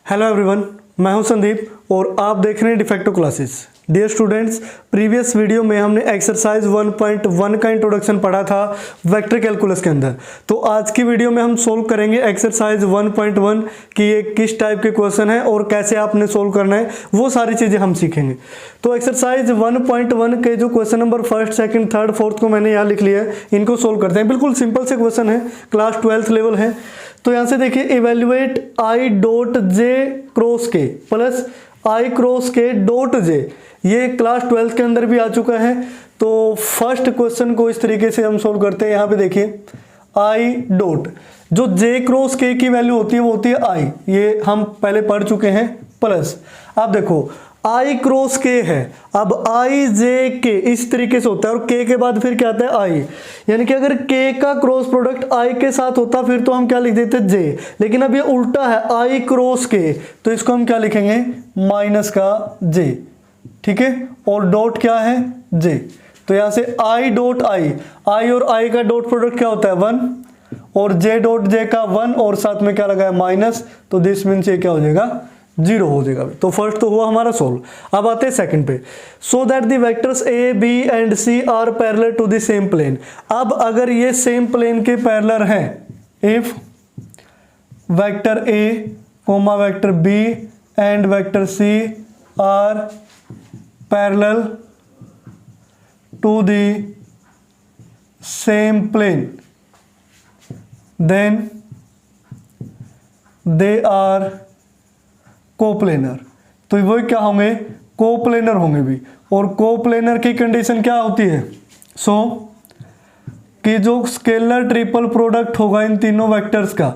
Hello everyone, मैं हूं संदीप और आप देख रहे हैं de facto classes. Dear students, previous video में हमने एक्सरसाइज 1.1 का इंट्रोडक्शन पढ़ा था वेक्टर कैलकुलस के अंदर। तो आज की वीडियो में हम सोल्व करेंगे एक्सरसाइज 1.1 कि ये किस टाइप के क्वेश्चन है और कैसे आपने सोल्व करना है, वो सारी चीज़ें हम सीखेंगे। तो एक्सरसाइज 1.1 के जो question number first, second, third, fourth को मैंने यहाँ लिख लिया है, इनको सोल्व करते हैं। बिल्कुल सिंपल से क्वेश्चन है, क्लास 12th लेवल है। तो यहाँ से देखिए, evaluate I dot J cross के प्लस आई क्रॉस के डॉट जे, ये क्लास 12th के अंदर भी आ चुका है। तो फर्स्ट क्वेश्चन को इस तरीके से हम सोल्व करते हैं। यहाँ पे देखिए, आई डॉट, जो जे क्रॉस के की वैल्यू होती है वो होती है आई, ये हम पहले पढ़ चुके हैं, प्लस अब देखो आई क्रॉस के है, अब आई जे के इस तरीके से होता है और के के बाद फिर क्या आता है आई, यानी कि अगर के का क्रॉस प्रोडक्ट आई के साथ होता फिर तो हम क्या लिख देते जे, लेकिन अब ये उल्टा है, आई क्रॉस के, तो इसको हम क्या लिखेंगे, माइनस का जे, ठीक है, और डॉट क्या है, जे। तो यहां से आई डॉट आई, आई और आई का डॉट प्रोडक्ट क्या होता है 1, और जे डॉट जे का 1 और साथ में क्या लगा है माइनस, तो दिस मीन्स ये क्या हो जाएगा, 0 हो जाएगा। तो फर्स्ट तो हुआ हमारा सोल्व। अब आते हैं सेकंड पे, so that the vectors A B and C are parallel to the same plane. अब अगर ये सेम प्लेन के पैरेलल हैं, if vector A comma vector B and vector C are parallel to the same plane, then they are coplanar. तो वो क्या होंगे, coplanar होंगे भी। और कोप्लेनर की कंडीशन क्या होती है, सो कि जो स्केलर ट्रिपल प्रोडक्ट होगा इन तीनों वेक्टर्स का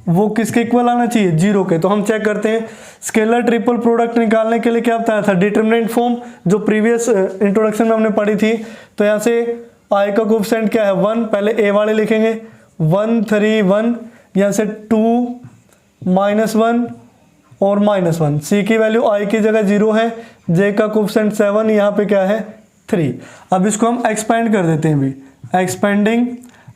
वो किसके इक्वल आना चाहिए, 0 के। तो हम चेक करते हैं, स्केलर ट्रिपल प्रोडक्ट निकालने के लिए क्या बताया था, डिटरमिनेंट फॉर्म जो प्रीवियस इंट्रोडक्शन में हमने पढ़ी थी। तो यहाँ से आई का कोएफिशिएंट क्या है 1, पहले ए वाले लिखेंगे 1 3 1, यहाँ से 2 -1 और -1, सी की वैल्यू आई की जगह 0 है, जे का कोएफिशिएंट 7, यहाँ पे क्या है 3। अब इसको हम एक्सपेंड कर देते हैं भी, एक्सपेंडिंग।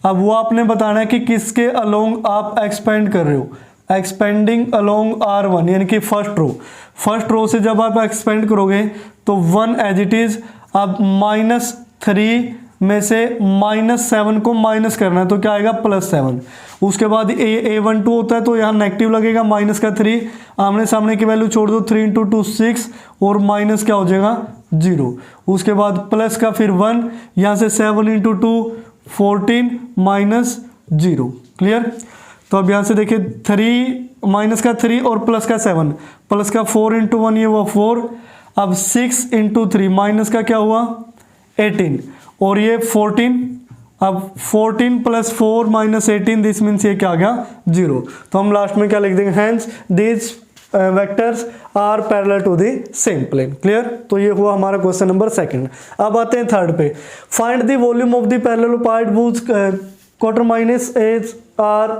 अब वो आपने बताना है कि किसके अलोंग आप एक्सपेंड कर रहे हो, एक्सपेंडिंग अलोंग R1 यानी कि फर्स्ट रो से जब आप एक्सपेंड करोगे तो 1 एज इट इज। अब -3 में से -7 को माइनस करना है तो क्या आएगा +7। उसके बाद A12 होता है तो यहाँ नेगेटिव लगेगा, माइनस का 3, आमने सामने की वैल्यू छोड़ दो, 3 × 2 6 और माइनस क्या हो जाएगा 0। उसके बाद प्लस का फिर 1, यहाँ से 7 × 2 14 -0। क्लियर। तो अब यहाँ से देखिए 3 माइनस का 3 और प्लस का 7, प्लस का 4 × 1 ये हुआ 4। अब 6 × 3 माइनस का क्या हुआ 18 और ये 14। अब 14 + 4 - 18 दिस मीन्स ये क्या आ गया 0। तो हम लास्ट में क्या लिख देंगे, hence these vectors are parallel to the same plane. Clear. तो ये हुआ हमारा क्वेश्चन नंबर सेकंड। अब आते हैं थर्ड पे, find the volume of the parallelopiped whose quaterminous edges are।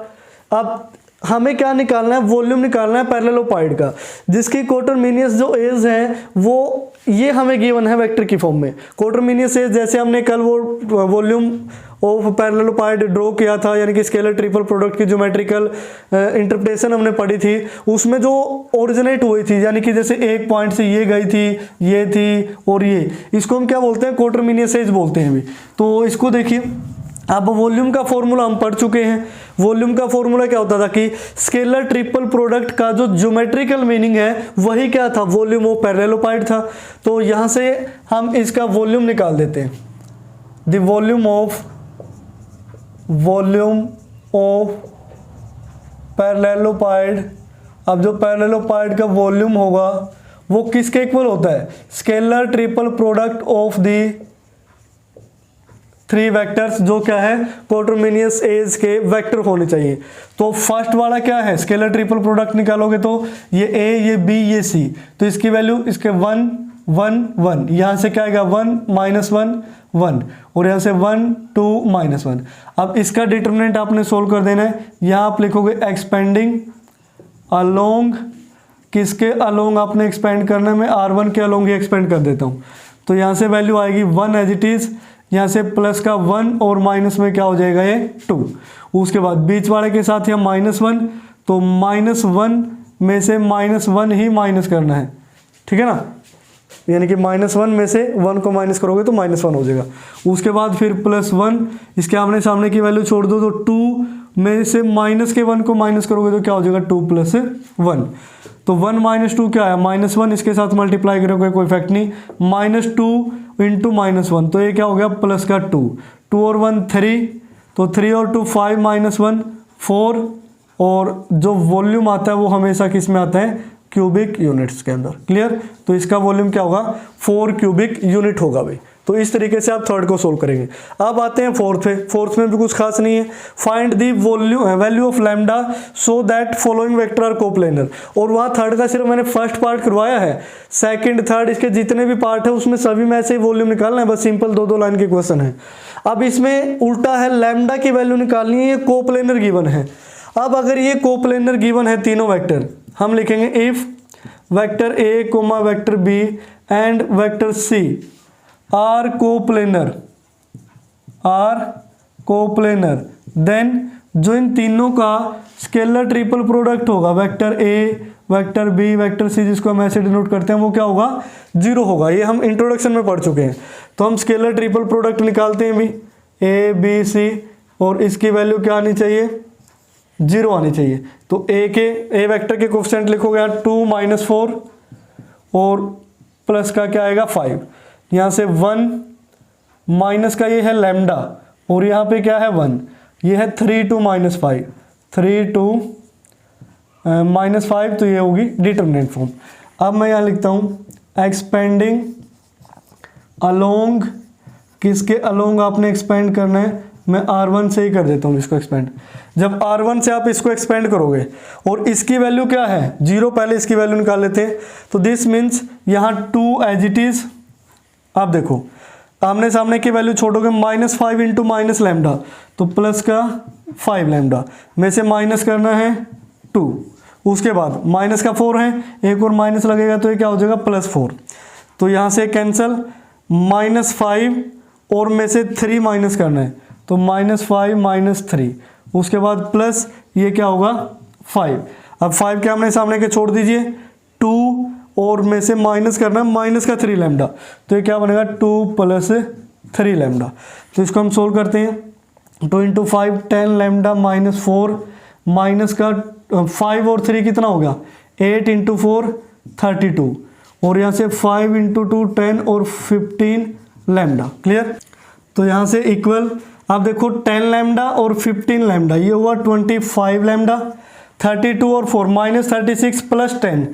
अब हमें क्या निकालना है, वॉल्यूम निकालना है पैरेललोपाइड का, जिसकी कोटरमिनियस जो एज है वो ये हमें गिवन है वेक्टर की फॉर्म में। कोटरमिनियस एज जैसे हमने कल वो वॉल्यूम ऑफ पैरेललोपाइड ड्रॉ किया था, यानी कि स्केलर ट्रिपल प्रोडक्ट की ज्योमेट्रिकल इंटरप्रिटेशन हमने पढ़ी थी, उसमें जो ओरिजिनेट हुई थी, यानी कि जैसे एक पॉइंट से ये गई थी, ये थी और ये, इसको हम क्या बोलते हैं, कोटरमिनियस एज बोलते हैं भी। तो इसको देखिए, अब वॉल्यूम का फॉर्मूला हम पढ़ चुके हैं। वॉल्यूम का फॉर्मूला क्या होता था कि स्केलर ट्रिपल प्रोडक्ट का जो ज्योमेट्रिकल मीनिंग है वही क्या था, वॉल्यूम ऑफ पैरेललोपाइड था। तो यहां से हम इसका वॉल्यूम निकाल देते हैं, द वॉल्यूम ऑफ पैरेललोपाइड। अब जो पैरेललोपाइड का वॉल्यूम होगा वो किसके इक्वल होता है, scalar triple product of the 3 vectors, जो क्या है कोटरमिनियस एज के वेक्टर होने चाहिए। तो फर्स्ट वाला क्या है, स्केलर ट्रिपल प्रोडक्ट निकालोगे तो ये A, ये B, ये C, तो इसकी वैल्यू इसके 1 1 1, यहाँ से क्या आएगा 1 -1 1 और यहाँ से 1 2 -1। अब इसका डिटरमिनेंट आपने सोल्व कर देना है। यहाँ आप लिखोगे एक्सपेंडिंग अलोंग, किसके अलोंग आपने एक्सपेंड करना है, मैं R1 के अलोंग ही एक्सपेंड कर देता हूँ। तो यहाँ से वैल्यू आएगी 1 एज इट इज, यहाँ से प्लस का 1 और माइनस में क्या हो जाएगा ये 2। उसके बाद बीच वाले के साथ यहाँ -1, तो -1 में से -1 ही माइनस करना है, ठीक है ना, यानी कि -1 में से 1 को माइनस करोगे तो -1 हो जाएगा। उसके बाद फिर +1, इसके आमने सामने की वैल्यू छोड़ दो तो 2 में से -1 को माइनस करोगे तो क्या हो जाएगा 2 + 1, तो 1 - 2 क्या है -1, इसके साथ मल्टीप्लाई करोगे कोई इफेक्ट नहीं, -2 × -1, तो ये क्या हो गया प्लस का 2, 2 और 1 3, तो 3 और 2 5 -1 4, और जो वॉल्यूम आता है वो हमेशा किस में आता है, क्यूबिक यूनिट्स के अंदर। क्लियर, तो इसका वॉल्यूम क्या होगा 4 क्यूबिक यूनिट होगा भाई। तो इस तरीके से आप थर्ड को सोल्व करेंगे। अब आते हैं फोर्थ पे। फोर्थ में भी कुछ खास नहीं है। Find the value of lambda so that following vector are coplanar, और वहाँ थर्ड का सिर्फ मैंने फर्स्ट पार्ट करवाया है, सेकंड थर्ड इसके जितने भी पार्ट है उसमें सभी में से वॉल्यूम निकालना है, बस सिंपल 2-2 लाइन के क्वेश्चन है। अब इसमें उल्टा है, लैम्डा की वैल्यू निकालनी है, ये कोप्लेनर गिवन है। अब अगर ये कोप्लेनर गिवन है तीनों वेक्टर, हम लिखेंगे if vector A comma vector B and vector C are coplanar, then जो इन तीनों का स्केलर ट्रिपल प्रोडक्ट होगा, vector A vector B vector C, जिसको हम ऐसे डिनोट करते हैं, वो क्या होगा 0 होगा। ये हम इंट्रोडक्शन में पढ़ चुके हैं। तो हम स्केलर ट्रिपल प्रोडक्ट निकालते हैं भी, ए बी सी, और इसकी वैल्यू क्या आनी चाहिए 0 आनी चाहिए। तो ए वेक्टर के कोफिशिएंट लिखोगे 2 - 4 और प्लस का क्या आएगा 5, यहाँ से 1 माइनस का ये है लैम्डा, और यहाँ पे क्या है 1, ये है 3 2 -5, 3 2 -5, तो ये होगी डिटरमिनेंट फॉर्म। अब मैं यहाँ लिखता हूँ एक्सपेंडिंग अलोंग, किसके अलोंग आपने एक्सपेंड करना है, मैं R1 से ही कर देता हूँ इसको एक्सपेंड। जब R1 से आप इसको एक्सपेंड करोगे और इसकी वैल्यू क्या है 0, पहले इसकी वैल्यू निकाल लेते हैं। तो दिस मीन्स यहाँ 2 एज इट इज, आप देखो आमने सामने की वैल्यू छोड़ोगे, -5 × माइनस लैम्डा, तो प्लस का 5 लैम्डा में से माइनस करना है 2, उसके बाद माइनस का 4 है, एक और माइनस लगेगा तो ये क्या हो जाएगा +4, तो यहाँ से कैंसल, -5 और में से 3 माइनस करना है, तो -5 - 3, उसके बाद प्लस ये क्या होगा 5। अब 5 के आमने सामने के छोड़ दीजिए, 2 और में से माइनस करना है माइनस का 3 लैम्डा, तो ये क्या बनेगा 2 + 3 लैम्डा। तो इसको हम सोल्व करते हैं, 2 × 5 10 लैम्डा -4, माइनस का 5 और 3 कितना हो गया 8 × 4 32, और यहाँ से 5 × 2 10 और 15 लैम्डा। क्लियर, तो यहाँ से इक्वल, आप देखो 10 लैम्डा और 15 लैम्डा, ये हुआ 25 लैम्डा, 32 और 4 -36 + 10,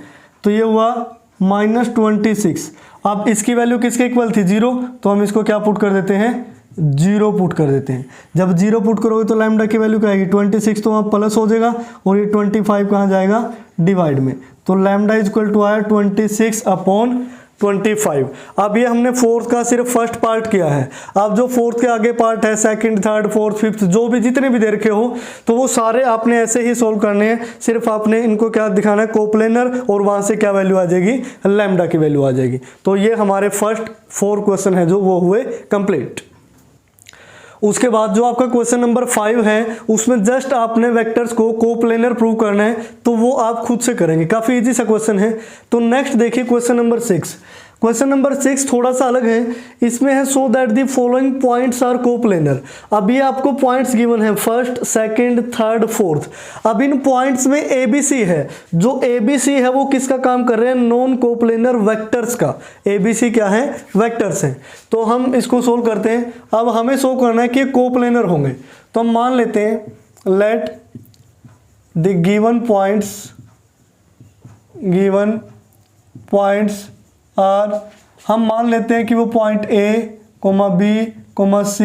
तो ये हुआ -26। अब इसकी वैल्यू किसके इक्वल थी 0, तो हम इसको क्या पुट कर देते हैं 0 पुट कर देते हैं। जब 0 पुट करोगे तो लैम्डा की वैल्यू क्या आएगी 26, तो वहाँ प्लस हो जाएगा, और ये 25 कहाँ जाएगा डिवाइड में, तो लैम्डा = आया 26/25। अब ये हमने फोर्थ का सिर्फ फर्स्ट पार्ट किया है। अब जो फोर्थ के आगे पार्ट है, सेकंड थर्ड फोर्थ फिफ्थ, जो भी जितने भी दे रखे हो, तो वो सारे आपने ऐसे ही सोल्व करने हैं। सिर्फ आपने इनको क्या दिखाना है कोप्लेनर, और वहां से क्या वैल्यू आ जाएगी लैम्डा की वैल्यू आ जाएगी। तो ये हमारे फर्स्ट 4 क्वेश्चन है जो वो हुए कंप्लीट। उसके बाद जो आपका क्वेश्चन नंबर 5 है, उसमें जस्ट आपने वेक्टर्स को कोप्लेनर प्रूव करना है, तो वो आप खुद से करेंगे, काफी इजी सा क्वेश्चन है। तो नेक्स्ट देखिए क्वेश्चन नंबर 6। क्वेश्चन नंबर 6 थोड़ा सा अलग है, इसमें है so that the following points are coplanar. अब ये आपको पॉइंट्स गिवन है फर्स्ट सेकंड थर्ड फोर्थ। अब इन पॉइंट्स में ABC है, जो ABC है वो किसका काम कर रहे हैं नॉन कोप्लेनर वेक्टर्स का। ABC क्या है वेक्टर्स है। तो हम इसको सोल्व करते हैं। अब हमें शो करना है कि कोप्लेनर होंगे, तो हम मान लेते हैं let the given points are, हम मान लेते हैं कि वो point A, B, C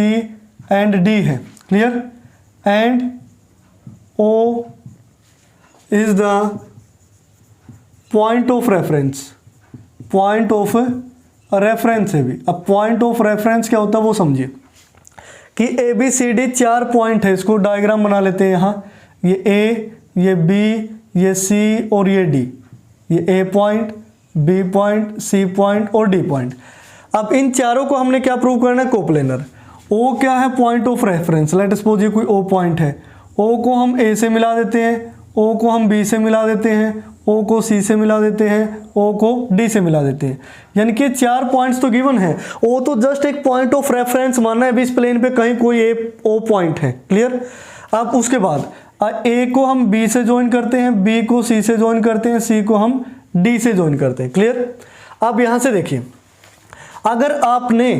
and D है। Clear, and O is the point of reference. Point of reference है भी। अब पॉइंट ऑफ रेफरेंस क्या होता है वो समझिए कि ABCD 4 पॉइंट है। इसको डायग्राम बना लेते हैं। यहाँ ये A, ये B, ये C और ये D। ये A point, B point, C point और D पॉइंट। अब इन चारों को हमने क्या प्रूव करना है कोप्लेनर। O क्या है point of reference. Let suppose ये कोई O पॉइंट है, O को हम A से मिला देते हैं ओ को हम बी से मिला देते हैं, ओ को सी से मिला देते हैं, ओ को डी से मिला देते हैं। यानी कि 4 पॉइंट्स तो गिवन है, ओ तो जस्ट एक पॉइंट ऑफ रेफरेंस मानना है अभी इस प्लेन पे कहीं कोई ए ओ पॉइंट है। क्लियर। अब उसके बाद ए को हम बी से ज्वाइन करते हैं, बी को सी से ज्वाइन करते हैं, सी को हम डी से ज्वाइन करते हैं। क्लियर। अब यहां से देखिए, अगर आपने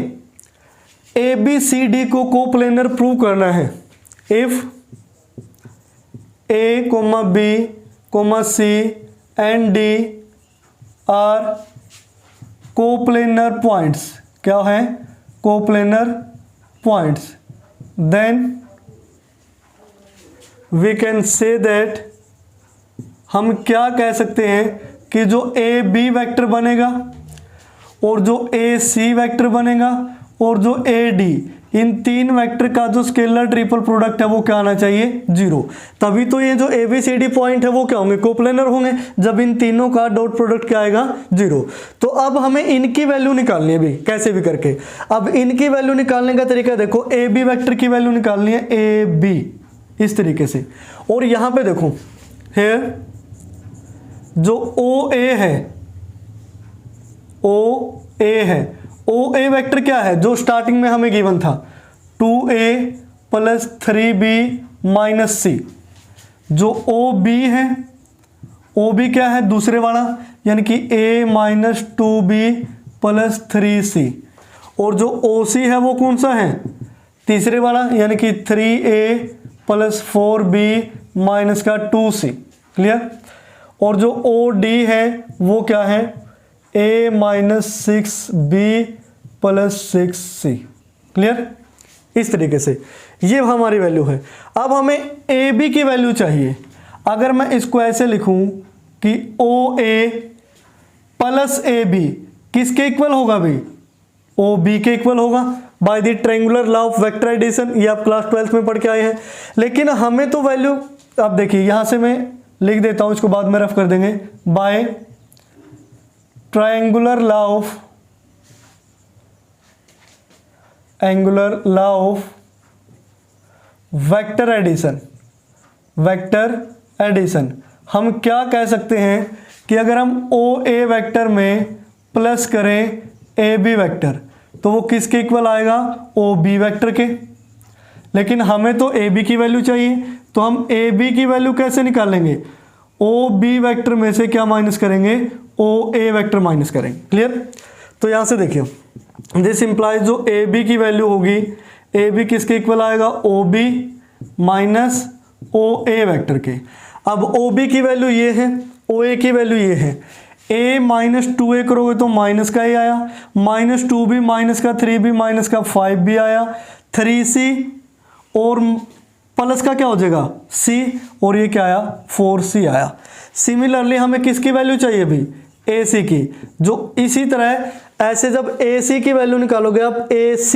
ए बी सी डी को कोप्लेनर प्रूव करना है, if A comma B comma C and D are coplanar points, क्या है coplanar points, then we can say that, हम क्या कह सकते हैं कि जो ए बी वेक्टर बनेगा और जो ए सी वेक्टर बनेगा और जो ए डी, इन तीन वेक्टर का जो स्केलर ट्रिपल प्रोडक्ट है वो क्या आना चाहिए 0। तभी तो ये जो A B C D point है वो क्या होंगे कोप्लेनर होंगे, जब इन तीनों का डॉट प्रोडक्ट क्या आएगा 0। तो अब हमें इनकी वैल्यू निकालनी है भी कैसे भी करके। अब इनकी वैल्यू निकालने का तरीका देखो, ए बी वेक्टर की वैल्यू निकालनी है ए बी इस तरीके से, और यहां पे देखो हेयर जो ओ ए है, ओ ए है, ओ ए वेक्टर क्या है जो स्टार्टिंग में हमें गिवन था 2a + 3b - c। जो ओ बी है, ओ बी क्या है दूसरे वाला, यानी कि a - 2b + 3c, और जो ओ सी है वो कौन सा है तीसरे वाला, यानी कि 3a + 4b - 2c। क्लियर। और जो ओ डी है वो क्या है a - 6b + 6c। क्लियर। इस तरीके से ये हमारी वैल्यू है। अब हमें ए बी की वैल्यू चाहिए। अगर मैं इसको ऐसे लिखूं कि O A plus A B किसके इक्वल होगा भाई, ओ बी के इक्वल होगा by the triangular law of vector addition, ये आप क्लास 12th में पढ़ के आए हैं। लेकिन हमें तो वैल्यू, अब देखिए यहां से मैं लिख देता हूं, इसको बाद में रफ कर देंगे, by triangular law of vector addition. Vector addition हम क्या कह सकते हैं कि अगर हम ओ ए वेक्टर में प्लस करें ए बी वेक्टर तो वो किसके इक्वल आएगा ओ बी वेक्टर के। लेकिन हमें तो ए बी की वैल्यू चाहिए, तो हम ए बी की वैल्यू कैसे निकालेंगे, ओ बी वेक्टर में से क्या माइनस करेंगे ओ ए वेक्टर माइनस करेंगे। क्लियर। तो यहां से देखिए दिस इंप्लाइज जो ए बी की वैल्यू होगी, ए बी किसके इक्वल आएगा ओ बी माइनस ओ ए वेक्टर के। अब ओ बी की वैल्यू ये है, ओ ए की वैल्यू ये है, a - 2a करोगे तो माइनस का a आया, -2b -3b -5b आया, 3c और प्लस का क्या हो जाएगा c, और ये क्या आया 4c आया। सिमिलरली हमें किसकी वैल्यू चाहिए भी ac की, जो इसी तरह ऐसे जब ac की वैल्यू निकालोगे आप ac।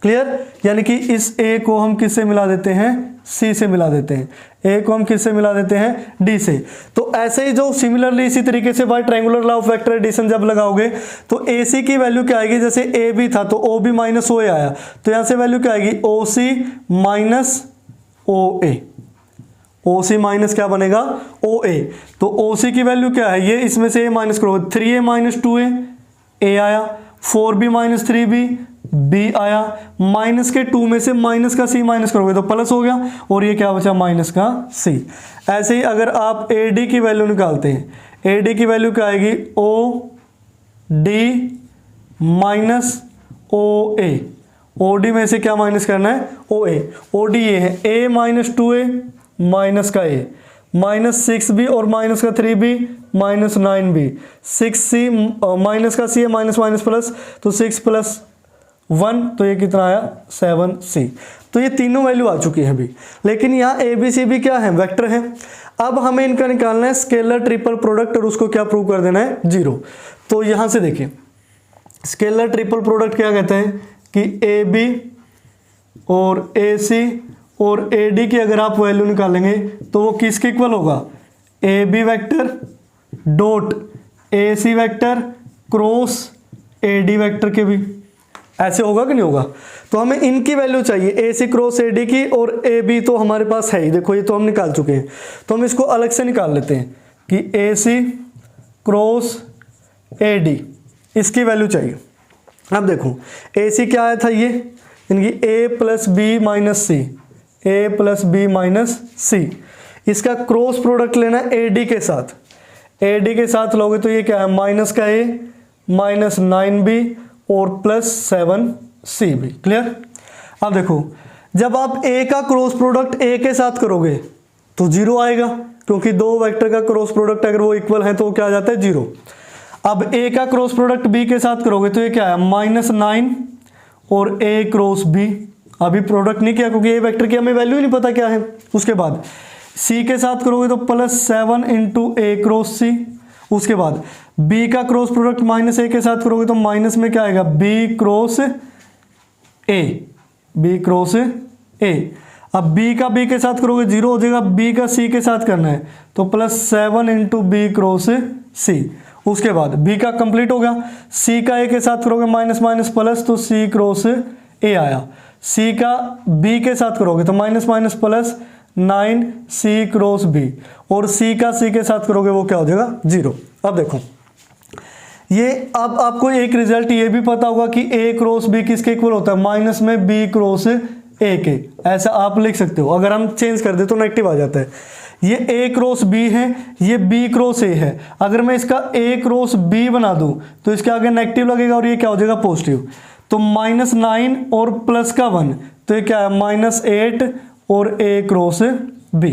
क्लियर। यानी कि इस a को हम किससे मिला देते हैं c से मिला देते हैं, a को हम किससे मिला देते हैं d से। तो ऐसे ही जो सिमिलरली इसी तरीके से by triangular law of vector addition जब लगाओगे तो ac की वैल्यू क्या आएगी, जैसे a b था तो ob - oa आया, तो यहां से वैल्यू क्या आएगी oc - oa। oc माइनस क्या बनेगा oa। तो oc की वैल्यू क्या है, ये इसमें से a माइनस करोगे 3a - 2a a आया, 4b - 3b b आया, माइनस के 2 में से माइनस का c माइनस करोगे तो प्लस हो गया, और ये क्या बचा माइनस का c। ऐसे ही अगर आप AD की वैल्यू निकालते हैं, AD की वैल्यू क्या आएगी OD - OA। OD में से क्या माइनस करना है OA। OD ये है a - 2a माइनस का a -6b और माइनस का 3b -9b, 6c माइनस का c है माइनस माइनस प्लस, तो 6 + 1 तो ये कितना आया 7c। तो ये तीनों वैल्यू आ चुकी है अभी। लेकिन यहाँ ए बी सी बी क्या है वेक्टर है। अब हमें इनका निकालना है स्केलर ट्रिपल प्रोडक्ट, और उसको क्या प्रूव कर देना है 0। तो यहाँ से देखिए स्केलर ट्रिपल प्रोडक्ट क्या कहते हैं कि ए बी और ए सी और ए डी की अगर आप वैल्यू निकालेंगे तो वो किसके इक्वल होगा A B vector dot A C vector cross A D vector के भी। ऐसे होगा कि नहीं होगा। तो हमें इनकी वैल्यू चाहिए, ए सी क्रॉस ए डी की, और ए बी तो हमारे पास है ही, देखो ये तो हम निकाल चुके हैं। तो हम इसको अलग से निकाल लेते हैं कि ए सी क्रॉस ए डी, इसकी वैल्यू चाहिए। अब देखो ए सी क्या आया था, ये इनकी ए प्लस बी माइनस सी, ए प्लस बी माइनस सी, इसका क्रॉस प्रोडक्ट लेना ए डी के साथ। ए डी के साथ लोगे तो ये क्या है, माइनस का ए माइनस 9b और प्लस 7cb। क्लियर। अब देखो जब आप ए का क्रॉस प्रोडक्ट ए के साथ करोगे तो 0 आएगा, क्योंकि दो वेक्टर का क्रॉस प्रोडक्ट अगर वो इक्वल है तो क्या आ जाता है 0। अब ए का क्रॉस प्रोडक्ट बी के साथ करोगे तो ये क्या है, -9 और ए क्रॉस बी। अभी प्रोडक्ट नहीं किया क्योंकि ए वेक्टर की हमें वैल्यू ही नहीं पता क्या है। उसके बाद सी के साथ करोगे तो +7 इंटू ए क्रॉस सी। उसके बाद बी का क्रॉस प्रोडक्ट माइनस ए के साथ करोगे तो माइनस में क्या आएगा, B cross A, B cross A. अब बी का बी के साथ करोगे 0 हो जाएगा, बी का सी के साथ करना है तो +7 इंटू बी क्रॉस सी। उसके बाद बी का कंप्लीट हो गया, सी का ए के साथ करोगे माइनस माइनस प्लस तो सी क्रॉस ए आया। सी का बी के साथ करोगे तो माइनस माइनस प्लस 9 सी क्रॉस बी, और सी का सी के साथ करोगे वो क्या हो जाएगा 0। अब देखो ये, अब आपको एक रिजल्ट ये भी पता होगा कि ए क्रॉस बी किसके इक्वल होता है, माइनस में बी क्रॉस ए के। ऐसा आप लिख सकते हो, अगर हम चेंज कर दे तो नेगेटिव आ जाता है। ये ए क्रॉस बी है, ये बी क्रॉस ए है। अगर मैं इसका ए क्रॉस बी बना दूं तो इसके आगे नेगेटिव लगेगा और ये क्या हो जाएगा पॉजिटिव। तो -9 और प्लस का 1 तो ये क्या है -8 और ए क्रॉस बी।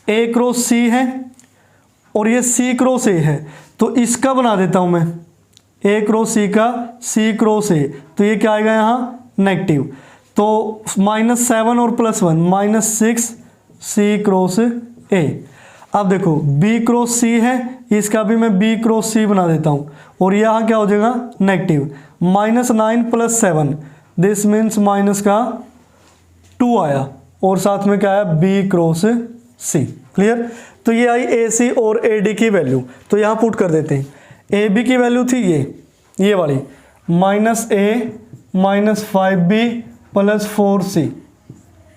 ए क्रॉस सी है और ये सी क्रॉस ए है, तो इसका बना देता हूं मैं, ए क्रॉस सी का सी क्रॉस ए, तो ये क्या आएगा यहाँ नेगेटिव। तो -7 और +1 -6 सी क्रॉस ए। अब देखो बी क्रॉस सी है, इसका भी मैं बी क्रॉस सी बना देता हूं, और यहाँ क्या हो जाएगा नेगेटिव। -9 + 7 दिस मीन्स माइनस का 2 आया, और साथ में क्या आया बी क्रॉस सी। क्लियर। तो ये आई ए सी और ए डी की वैल्यू, तो यहाँ पुट कर देते हैं। ए बी की वैल्यू थी ये वाली -a -5b + 4c।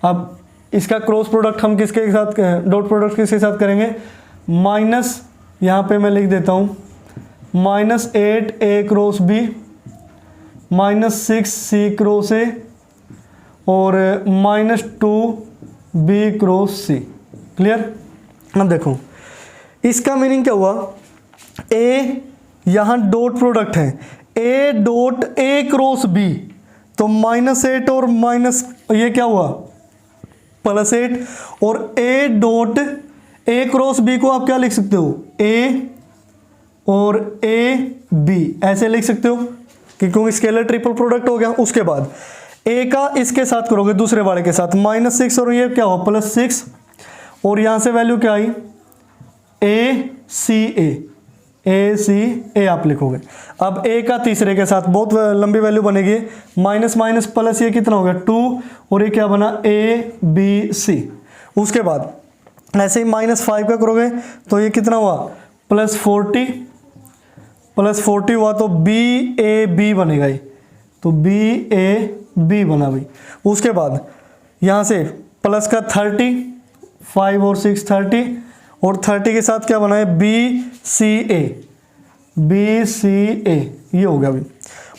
अब इसका क्रॉस प्रोडक्ट हम किसके साथ, डॉट प्रोडक्ट किसके साथ करेंगे, माइनस, यहाँ पे मैं लिख देता हूँ -8 A cross B -6 C cross A और -2 बी क्रॉस सी। क्लियर। अब देखो इसका मीनिंग क्या हुआ, ए यहाँ डॉट प्रोडक्ट है, A dot A cross B, तो -8 और माइनस ये क्या हुआ +8, और A dot A cross B को आप क्या लिख सकते हो, ए और ए बी ऐसे लिख सकते हो क्योंकि स्केलर ट्रिपल प्रोडक्ट हो गया। उसके बाद ए का इसके साथ करोगे दूसरे वाले के साथ -6 और ये क्या हुआ +6, और यहां से वैल्यू क्या आई ए सी ए आप लिखोगे। अब ए का तीसरे के साथ बहुत लंबी वैल्यू बनेगी, माइनस माइनस प्लस ये कितना हो गया 2, और ये क्या बना ए बी सी। उसके बाद ऐसे ही -5 का करोगे तो ये कितना हुआ +40 हुआ, तो बी ए बी बनेगा ये, तो बी ए बी बना भाई। उसके बाद यहाँ से प्लस का 30, 5 और 6 30, और 30 के साथ क्या बना है बी सी ए, ये हो गया भाई।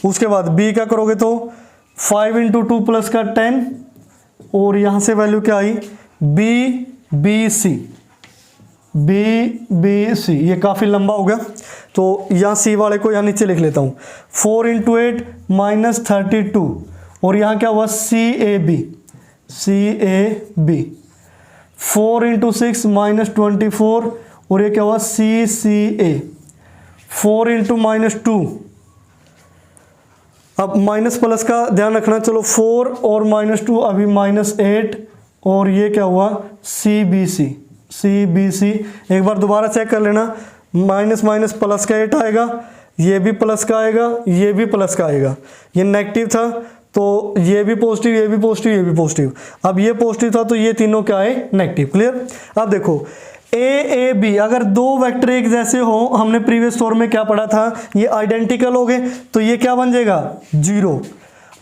उसके बाद बी का करोगे तो 5 × 2 प्लस का 10, और यहाँ से वैल्यू क्या आई बी बी सी। ये काफ़ी लंबा हो गया, तो यहाँ सी वाले को यहाँ नीचे लिख लेता हूँ। 4 × 8 -32, और यहाँ क्या हुआ सी ए बी। 4 × 6 -24, और ये क्या हुआ CCA। 4 × -2, अब माइनस प्लस का ध्यान रखना, चलो 4 और -2 अभी -8, और ये क्या हुआ CBC। एक बार दोबारा चेक कर लेना, माइनस माइनस प्लस का 8 आएगा, ये भी प्लस का आएगा, ये भी प्लस का आएगा। ये नेगेटिव था तो ये भी पॉजिटिव, ये भी पॉजिटिव, ये भी पॉजिटिव। अब ये पॉजिटिव था तो ये तीनों क्या आए नेगेटिव। क्लियर। अब देखो ए बी, अगर दो वेक्टर एक जैसे हो, हमने प्रीवियस फॉर्म में क्या पढ़ा था, ये आइडेंटिकल हो गए तो ये क्या बन जाएगा 0।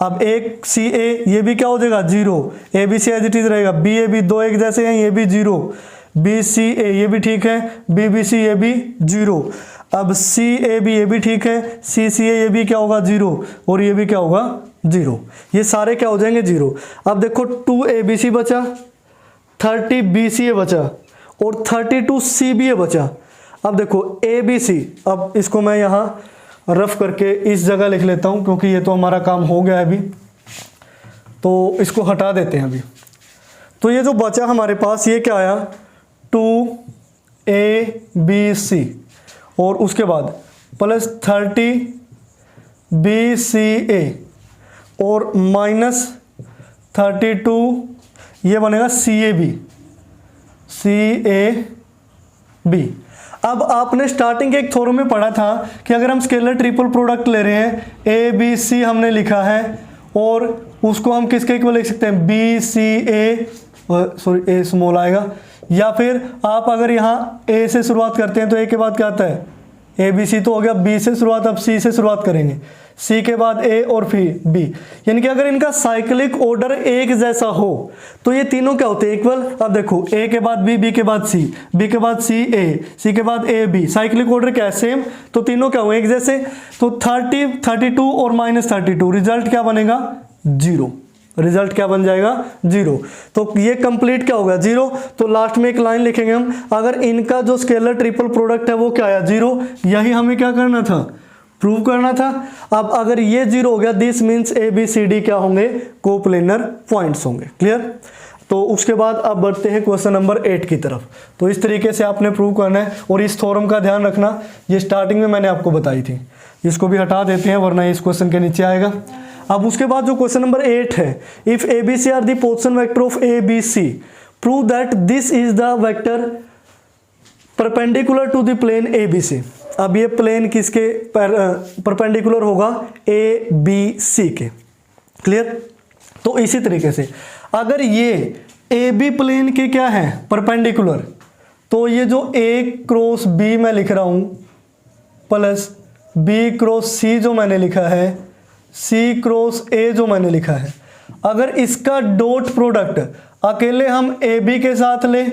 अब एक सी ए ये भी क्या हो जाएगा 0, A B C as it is रहेगा, बी ए बी दो एक जैसे हैं ये भी 0, बी सी ए ये भी ठीक है, बी बी सी ये भी 0, अब सी ए बी ये भी ठीक है, सी सी ए ये भी क्या होगा 0 और ये भी क्या होगा 0, ये सारे क्या हो जाएंगे 0। अब देखो 2 ए बी सी बचा, 30 बी सी ए बचा और 32 सी बी ए बचा। अब देखो ए बी सी, अब इसको मैं यहाँ रफ करके इस जगह लिख लेता हूँ क्योंकि ये तो हमारा काम हो गया है अभी, तो इसको हटा देते हैं अभी। तो ये जो बचा हमारे पास ये क्या आया 2 ए बी सी और उसके बाद प्लस 30 बी सी ए और माइनस 32 ये बनेगा सी ए बी। अब आपने स्टार्टिंग के एक थ्योरम में पढ़ा था कि अगर हम स्केलर ट्रिपल प्रोडक्ट ले रहे हैं, ए बी सी हमने लिखा है और उसको हम किसके इक्वल लिख सकते हैं, बी सी ए, सॉरी ए स्मॉल आएगा, या फिर आप अगर यहाँ ए से शुरुआत करते हैं तो ए के बाद क्या आता है ए बी सी तो हो गया, बी से शुरुआत, अब सी से शुरुआत करेंगे, सी के बाद ए और फिर बी, यानी कि अगर इनका साइक्लिक ऑर्डर एक जैसा हो तो ये तीनों क्या होते हैं इक्वल। अब देखो ए के बाद बी, बी के बाद सी, बी के बाद सी ए, सी के बाद ए बी, साइक्लिक ऑर्डर क्या है सेम, तो तीनों क्या हुए एक जैसे। तो 30 32 और माइनस 32 रिजल्ट क्या बनेगा 0, रिजल्ट क्या बन जाएगा 0। तो ये कंप्लीट क्या होगा 0। तो लास्ट में एक लाइन लिखेंगे हम, अगर इनका जो स्केलर ट्रिपल प्रोडक्ट है वो क्या आया 0, यही हमें क्या करना था प्रूव करना था। अब अगर ये 0 हो गया this means A B C D क्या होंगे कोप्लेनर पॉइंट्स होंगे। क्लियर। तो उसके बाद अब बढ़ते हैं क्वेश्चन नंबर 8 की तरफ। तो इस तरीके से आपने प्रूव करना है और इस थ्योरम का ध्यान रखना, ये स्टार्टिंग में मैंने आपको बताई थी, इसको भी हटा देते हैं वरना इस क्वेश्चन के नीचे आएगा। अब उसके बाद जो क्वेश्चन नंबर 8 है, if A B C are the position vector of A B C prove that this is the vector perpendicular to the plane A B C. अब ये प्लेन किसके परपेंडिकुलर होगा ए बी सी के। Clear. तो इसी तरीके से अगर ये ए बी प्लेन के क्या है परपेंडिकुलर, तो ये जो ए क्रॉस बी मैं लिख रहा हूं प्लस बी क्रॉस सी जो मैंने लिखा है, सी क्रॉस ए जो मैंने लिखा है, अगर इसका डॉट प्रोडक्ट अकेले हम ए बी के साथ ले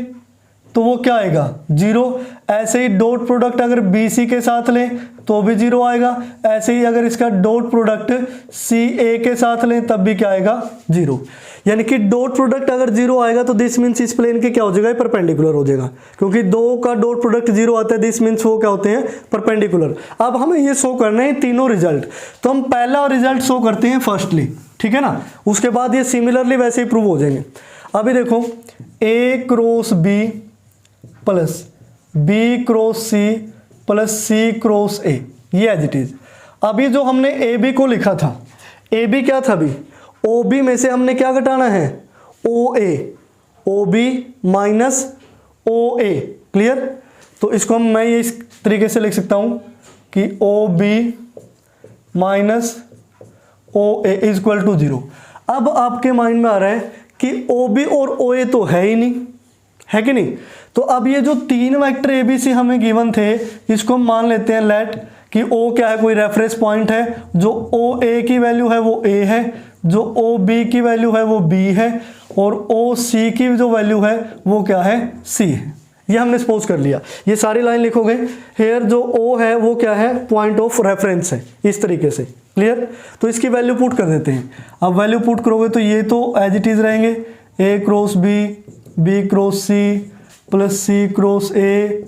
तो वो क्या आएगा 0। ऐसे ही डॉट प्रोडक्ट अगर बी सी के साथ ले तो भी 0 आएगा। ऐसे ही अगर इसका डॉट प्रोडक्ट सी ए के साथ ले तब भी क्या आएगा 0। यानी कि डॉट प्रोडक्ट अगर 0 आएगा तो दिस मीन्स इस प्लेन के क्या हो जाएगा परपेंडिकुलर हो जाएगा, क्योंकि दो का डॉट प्रोडक्ट 0 आता है, दिस मीन्स वो क्या होते हैं परपेंडिकुलर। अब हमें ये शो करना है तीनों रिजल्ट, तो हम पहला रिजल्ट शो करते हैं फर्स्टली, ठीक है ना, उसके बाद ये सिमिलरली वैसे ही प्रूव हो जाएंगे। अभी देखो A cross B plus B cross C plus C cross A, ये एज इट इज। अभी जो हमने ए बी को लिखा था, ए बी क्या था अभी, ओ बी में से हमने क्या घटाना है ओ ए, ओ बी माइनस ओ ए। क्लियर। तो इसको मैं ये इस तरीके से लिख सकता हूं कि O B minus O A is equal to 0। अब आपके माइंड में आ रहा है कि ओ बी और ओ ए तो है ही नहीं, है कि नहीं। तो अब ये जो तीन वेक्टर ए बी सी हमें गिवन थे, इसको हम मान लेते हैं लेट कि ओ क्या है कोई रेफरेंस पॉइंट है, जो ओ ए की वैल्यू है वो ए है, जो ओ बी की वैल्यू है वो बी है, और ओ सी की जो वैल्यू है वो क्या है सी है। ये हमने सपोज कर लिया। ये सारी लाइन लिखोगे, हेयर जो ओ है वो क्या है पॉइंट ऑफ रेफरेंस है, इस तरीके से। क्लियर। तो इसकी वैल्यू पुट कर देते हैं। अब वैल्यू पुट करोगे तो ये तो एज इट इज रहेंगे, A cross B, B cross C plus C cross A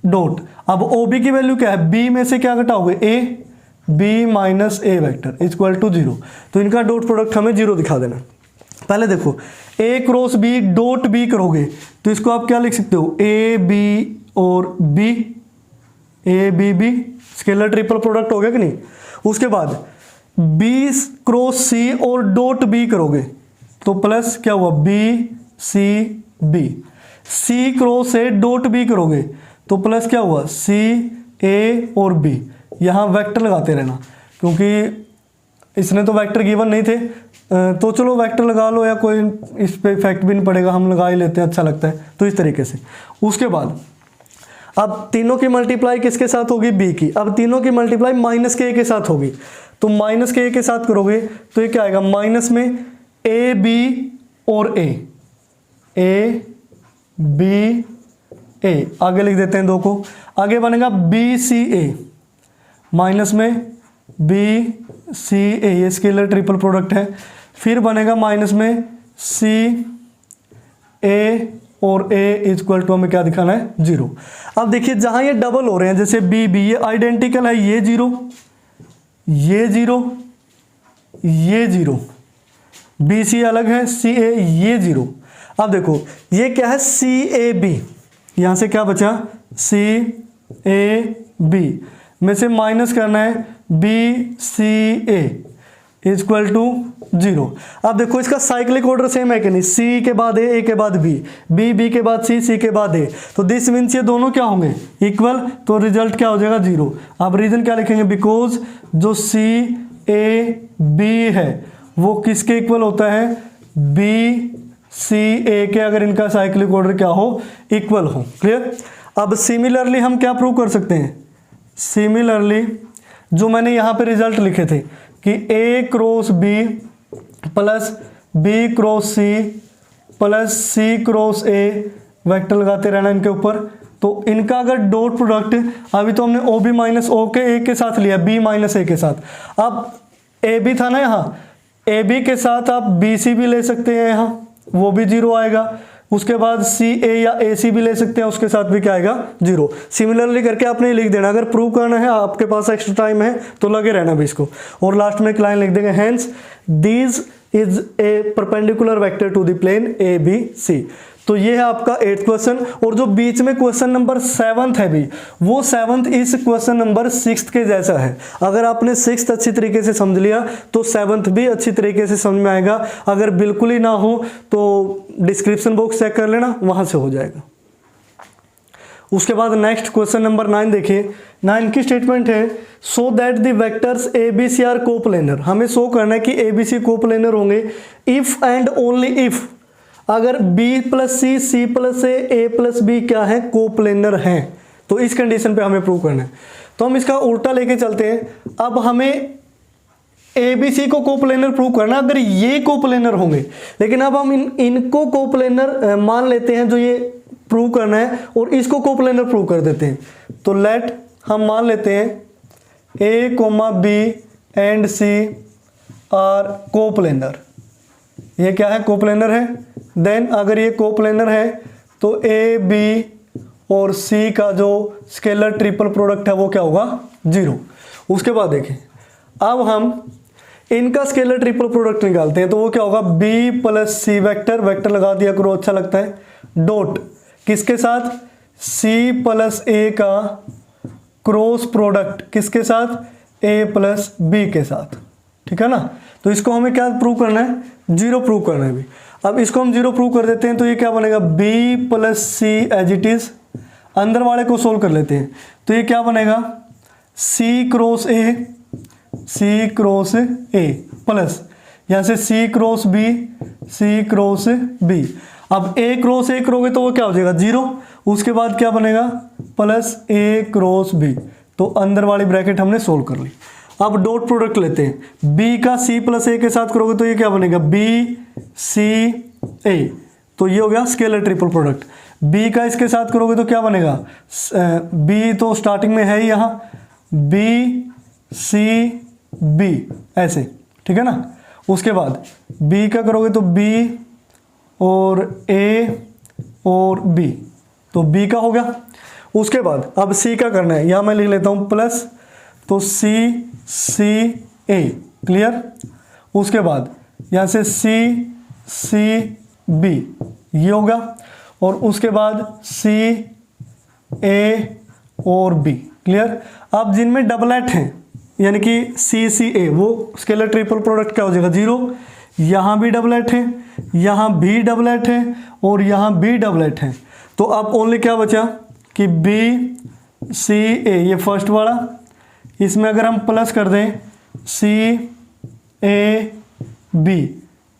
dot. अब ओ बी की वैल्यू क्या है, बी में से क्या घटाओगे A, B minus A vector equal to 0। तो इनका डॉट प्रोडक्ट हमें 0 दिखा देना। पहले देखो A cross B dot B करोगे तो इसको आप क्या लिख सकते हो ए बी और B, A B B, scalar triple product हो गया कि नहीं। उसके बाद बी क्रॉस सी और डॉट बी करोगे तो प्लस क्या हुआ B C B, C cross A dot B करोगे तो प्लस क्या हुआ सी ए और बी। यहाँ वेक्टर लगाते रहना क्योंकि इसने तो वेक्टर गिवन नहीं थे, तो चलो वेक्टर लगा लो या कोई इस पे इफेक्ट भी नहीं पड़ेगा, हम लगा ही लेते हैं, अच्छा लगता है। तो इस तरीके से उसके बाद अब तीनों की मल्टीप्लाई किसके साथ होगी, बी की। अब तीनों की मल्टीप्लाई माइनस के ए के साथ होगी, तो माइनस के ए के साथ करोगे तो ये क्या आएगा, माइनस में ए बी और ए बी ए, आगे लिख देते हैं दो को। आगे बनेगा बी सी ए, माइनस में बी सी ए, ये स्केलर ट्रिपल प्रोडक्ट है। फिर बनेगा माइनस में सी ए और ए इक्वल टू हमें क्या दिखाना है, 0। अब देखिए जहां ये डबल हो रहे हैं, जैसे बी बी, ये आइडेंटिकल है, ये 0 ये 0 ये 0, बी सी अलग है, सी ए ये 0। अब देखो ये क्या है, सी ए बी, यहां से क्या बचा, सी ए बी में से माइनस करना है B C A equal to 0। अब देखो इसका साइक्लिक ऑर्डर सेम है कि नहीं, सी के बाद ए के बाद बी, बी बी के बाद सी के बाद ए, तो दिस मीन्स ये दोनों क्या होंगे, इक्वल, तो रिजल्ट क्या हो जाएगा, 0। अब रीजन क्या लिखेंगे, बिकॉज जो सी ए बी है वो किसके इक्वल होता है, बी सी ए के, अगर इनका साइक्लिक ऑर्डर क्या हो, इक्वल हो। क्लियर। अब सिमिलरली हम क्या प्रूव कर सकते हैं, सिमिलरली जो मैंने यहाँ पे रिजल्ट लिखे थे कि A cross B plus B cross C plus C cross A, vector लगाते रहना इनके ऊपर, तो इनका अगर डॉट प्रोडक्ट, अभी तो हमने ओ बी माइनस ओ के ए के साथ लिया, बी माइनस ए के साथ। अब ए बी था ना, यहाँ ए बी के साथ आप बी सी भी ले सकते हैं, यहाँ वो भी 0 आएगा। उसके बाद सी ए या ए सी भी ले सकते हैं, उसके साथ भी क्या आएगा, 0। सिमिलरली करके आपने लिख देना, अगर प्रूव करना है आपके पास एक्स्ट्रा टाइम है तो लगे रहना भी इसको। और लास्ट में एक लाइन लिख देंगे, hence this is a perpendicular vector to the plane A B C. तो ये है आपका 8th क्वेश्चन। और जो बीच में क्वेश्चन नंबर 7 है भी, वो 7 इस क्वेश्चन नंबर 6 के जैसा है। अगर आपने 6 अच्छी तरीके से समझ लिया तो 7 भी अच्छी तरीके से समझ में आएगा। अगर बिल्कुल ही ना हो तो डिस्क्रिप्शन बॉक्स चेक कर लेना, वहां से हो जाएगा। उसके बाद नेक्स्ट क्वेश्चन नंबर 9 देखिए। 9 की स्टेटमेंट है, so that the vectors A B C are coplanar. हमें शो करना है कि ए बी सी कोप्लेनर होंगे इफ एंड ओनली इफ, अगर b plus C, C plus A plus B क्या है, कोप्लेनर हैं। तो इस कंडीशन पे हमें प्रूव करना है। तो हम इसका उल्टा लेके चलते हैं। अब हमें ए बी सी को कोप्लेनर प्रूव करना, अगर ये कोप्लेनर होंगे, लेकिन अब हम इनको कोप्लेनर मान लेते हैं जो ये प्रूव करना है, और इसको कोप्लेनर प्रूव कर देते हैं। तो लेट हम मान लेते हैं A comma B and C are coplanar. ये क्या है, कोप्लेनर है। देन अगर ये कोप्लेनर है तो ए बी और सी का जो स्केलर ट्रिपल प्रोडक्ट है वो क्या होगा, 0। उसके बाद देखें, अब हम इनका स्केलर ट्रिपल प्रोडक्ट निकालते हैं, तो वो क्या होगा, बी प्लस सी, वेक्टर वेक्टर लगा दिया करो, अच्छा लगता है, डॉट किसके साथ, सी प्लस ए का क्रॉस प्रोडक्ट किसके साथ, ए प्लस बी के साथ। ठीक है ना। तो इसको हमें क्या प्रूव करना है, 0 प्रूव करना है भी। अब इसको हम 0 प्रूव कर देते हैं, तो ये क्या बनेगा, b plus C as it is. अंदर वाले को सोल्व कर लेते हैं, तो ये क्या बनेगा, c क्रॉस ए, c क्रॉस ए प्लस यहाँ से c cross b, c cross b। अब a क्रॉस a करोगे तो वो क्या हो जाएगा, 0। उसके बाद क्या बनेगा, प्लस a क्रॉस b। तो अंदर वाली ब्रैकेट हमने सोल्व कर ली। अब डॉट प्रोडक्ट लेते हैं, b का c प्लस a के साथ करोगे तो ये क्या बनेगा, b c a। तो ये हो गया स्केलर ट्रिपल प्रोडक्ट। b का इसके साथ करोगे तो क्या बनेगा, b तो स्टार्टिंग में है ही यहाँ, b c b ऐसे, ठीक है ना। उसके बाद b का करोगे तो b और a और b, तो b का हो गया। उसके बाद अब c का करना है, यहाँ मैं लिख लेता हूँ प्लस, तो c c a, क्लियर। उसके बाद यहाँ से c c b ये होगा, और उसके बाद c a और b, क्लियर। अब जिनमें डबलेट हैं यानी कि c c a, वो स्केलर ट्रिपल प्रोडक्ट क्या हो जाएगा, 0। यहाँ भी डबलेट है, यहाँ भी डबलेट है, और यहाँ भी डबलेट है। तो अब ओनली क्या बचा कि b c a, ये फर्स्ट वाला, इसमें अगर हम प्लस कर दें c a b,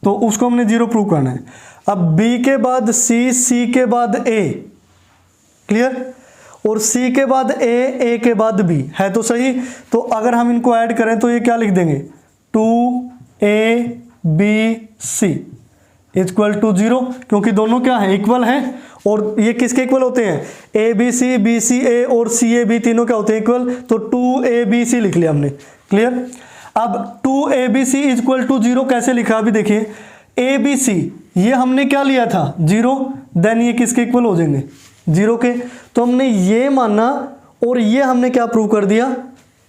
तो उसको हमने 0 प्रूव करना है। अब b के बाद c, c के बाद a, क्लियर। और C के बाद A के बाद B है तो सही। तो अगर हम इनको ऐड करें तो ये क्या लिख देंगे 2ABC इक्वल टू 0, क्योंकि दोनों क्या है इक्वल हैं। और ये किसके इक्वल होते हैं ABC BCA और CAB तीनों क्या होते हैं इक्वल, तो 2ABC लिख लिया हमने। क्लियर। अब 2ABC इक्वल टू 0 कैसे लिखा अभी देखिए, ABC ये हमने क्या लिया था 0, देन ये किसके इक्वल हो जाएंगे 0 के, तो हमने ये माना और ये हमने क्या प्रूव कर दिया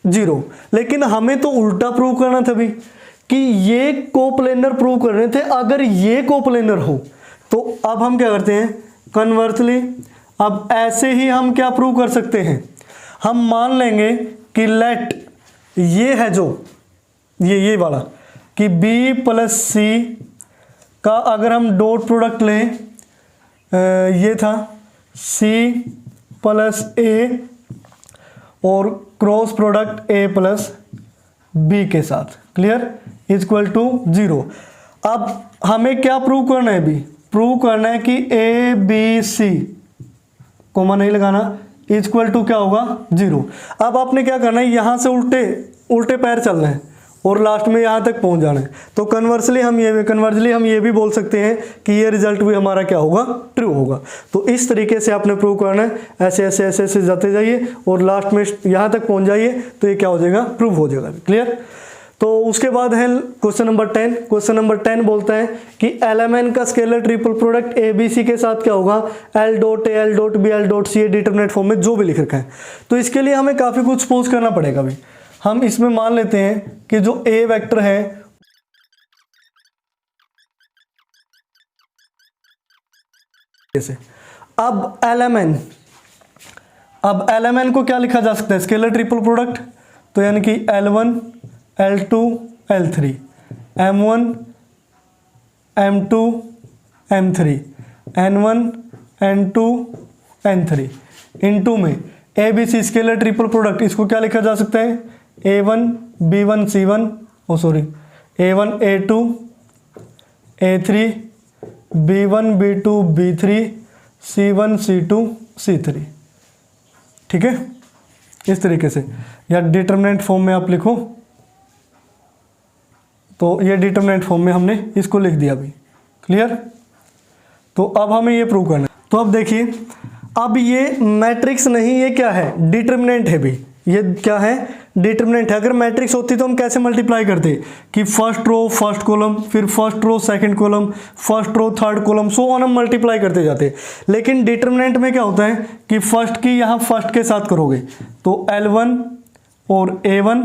0। लेकिन हमें तो उल्टा प्रूव करना था भी कि ये कोप्लेनर प्रूव करने थे। अगर ये कोप्लेनर हो तो अब हम क्या करते हैं कन्वर्सली, अब ऐसे ही हम क्या प्रूव कर सकते हैं, हम मान लेंगे कि लेट ये है जो ये वाला कि B प्लस C का अगर हम डॉट प्रोडक्ट लें, ये था C प्लस A और cross product A plus B के साथ, क्लियर, इक्वल टू 0। अब हमें क्या प्रूव करना है, भी प्रूव करना है कि ABC कोमा नहीं लगाना, इक्वल टू क्या होगा 0। अब आपने क्या करना है, यहाँ से उल्टे पैर चलना है और लास्ट में यहाँ तक पहुँच जाना है। तो कन्वर्सली हम ये भी बोल सकते हैं कि ये रिजल्ट भी हमारा क्या होगा ट्रू होगा। तो इस तरीके से आपने प्रूव करना है, ऐसे ऐसे ऐसे ऐसे जाते जाइए और लास्ट में यहाँ तक पहुँच जाइए तो ये क्या हो जाएगा प्रूव हो जाएगा। क्लियर। तो उसके बाद है क्वेश्चन नंबर 10। क्वेश्चन नंबर 10 बोलता है कि LMN का स्केलर ट्रिपल प्रोडक्ट ABC के साथ क्या होगा L dot A L dot B L dot C determinant form में जो भी लिख रखा है। तो इसके लिए हमें काफ़ी कुछ सपोज करना पड़ेगा। भी हम इसमें मान लेते हैं कि जो A वेक्टर है जैसे, अब LMN को क्या लिखा जा सकता है स्केलर ट्रिपल प्रोडक्ट, तो यानी कि L1 L2 L3 M1 M2 M3 N1 N2 N3 into में ABC स्केलर ट्रिपल प्रोडक्ट, इसको क्या लिखा जा सकता है A1 B1 C1 A1 A2 A3 B1 B2 B3 C1 C2 C3। ठीक है, इस तरीके से, या डिटरमिनेंट फॉर्म में आप लिखो, तो ये डिटरमिनेंट फॉर्म में हमने इसको लिख दिया भी। क्लियर। तो अब हमें ये प्रूव करना है। तो अब देखिए, अब ये मैट्रिक्स नहीं, ये क्या है डिटरमिनेंट है भी, ये क्या है डिटरमिनेंट है। अगर मैट्रिक्स होती तो हम कैसे मल्टीप्लाई करते कि फर्स्ट रो फर्स्ट कॉलम, फिर first row second column, first row third column, so on हम मल्टीप्लाई करते जाते। लेकिन डिटरमिनेंट में क्या होता है कि फर्स्ट की यहाँ फर्स्ट के साथ करोगे तो L1 और A1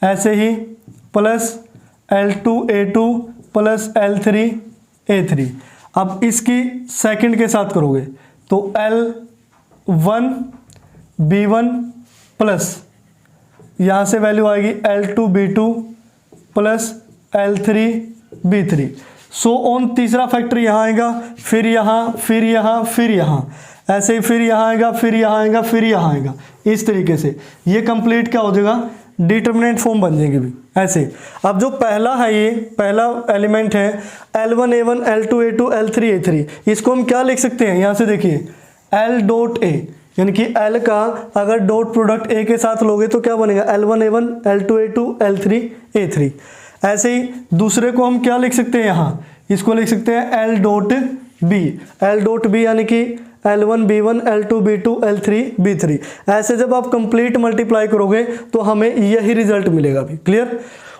ऐसे ही plus L2 A2 plus L3 A3। अब इसकी सेकंड के साथ करोगे तो L1 B1 प्लस यहाँ से वैल्यू आएगी L2 B2 plus L3 B3, so on तीसरा फैक्टर यहाँ आएगा, फिर यहाँ, फिर यहाँ, फिर यहाँ, ऐसे ही फिर यहाँ आएगा, फिर यहाँ आएगा, फिर यहाँ आएगा। इस तरीके से ये कंप्लीट क्या हो जाएगा डिटरमिनेंट फॉर्म बन जाएगी भी ऐसे। अब जो पहला है, ये पहला एलिमेंट है L1 A1 L2 A2 L3 A3, इसको हम क्या लिख सकते हैं, यहाँ से देखिए L डॉट A, यानी कि L का अगर डॉट प्रोडक्ट A के साथ लोगे तो क्या बनेगा L1 A1 L2 A2 L3 A3। ऐसे ही दूसरे को हम क्या लिख सकते हैं, यहाँ इसको लिख सकते हैं L dot B, L dot B यानी कि L1 B1 L2 B2 L3 B3। ऐसे जब आप कंप्लीट मल्टीप्लाई करोगे तो हमें यही रिजल्ट मिलेगा भी। क्लियर।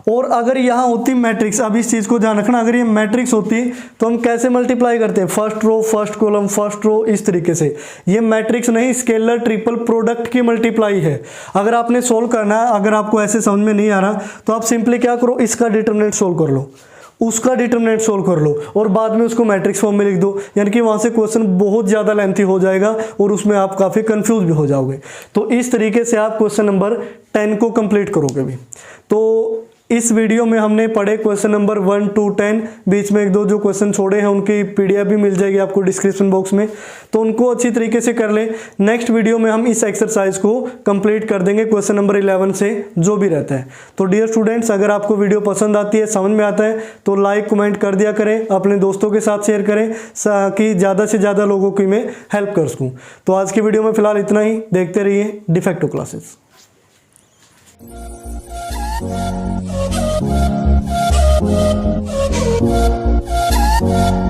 और अगर यहाँ होती मैट्रिक्स, अब इस चीज़ को ध्यान रखना, अगर ये मैट्रिक्स होती तो हम कैसे मल्टीप्लाई करते हैं first row first column first row, इस तरीके से। ये मैट्रिक्स नहीं, स्केलर ट्रिपल प्रोडक्ट की मल्टीप्लाई है। अगर आपने सोल्व करना है, अगर आपको ऐसे समझ में नहीं आ रहा तो आप सिंपली क्या करो, इसका डिटरमिनेंट सोल्व कर लो, उसका डिटरमिनेंट सोल्व कर लो और बाद में उसको मैट्रिक्स फॉर्म में लिख दो, यानी कि वहाँ से क्वेश्चन बहुत ज़्यादा लेंथी हो जाएगा और उसमें आप काफ़ी कंफ्यूज भी हो जाओगे। तो इस तरीके से आप क्वेश्चन नंबर 10 को कंप्लीट करोगे भी। तो इस वीडियो में हमने पढ़े क्वेश्चन नंबर 1 to 10, बीच में एक दो जो क्वेश्चन छोड़े हैं उनकी पीडीएफ भी मिल जाएगी आपको डिस्क्रिप्शन बॉक्स में, तो उनको अच्छी तरीके से कर लें। नेक्स्ट वीडियो में हम इस एक्सरसाइज को कंप्लीट कर देंगे क्वेश्चन नंबर 11 से जो भी रहता है। तो डियर स्टूडेंट्स, अगर आपको वीडियो पसंद आती है, समझ में आता है, तो लाइक कमेंट कर दिया करें, अपने दोस्तों के साथ शेयर करें कि ज़्यादा से ज़्यादा लोगों की मैं हेल्प कर सकूँ। तो आज की वीडियो में फिलहाल इतना ही। देखते रहिए de facto classes. We'll be right back.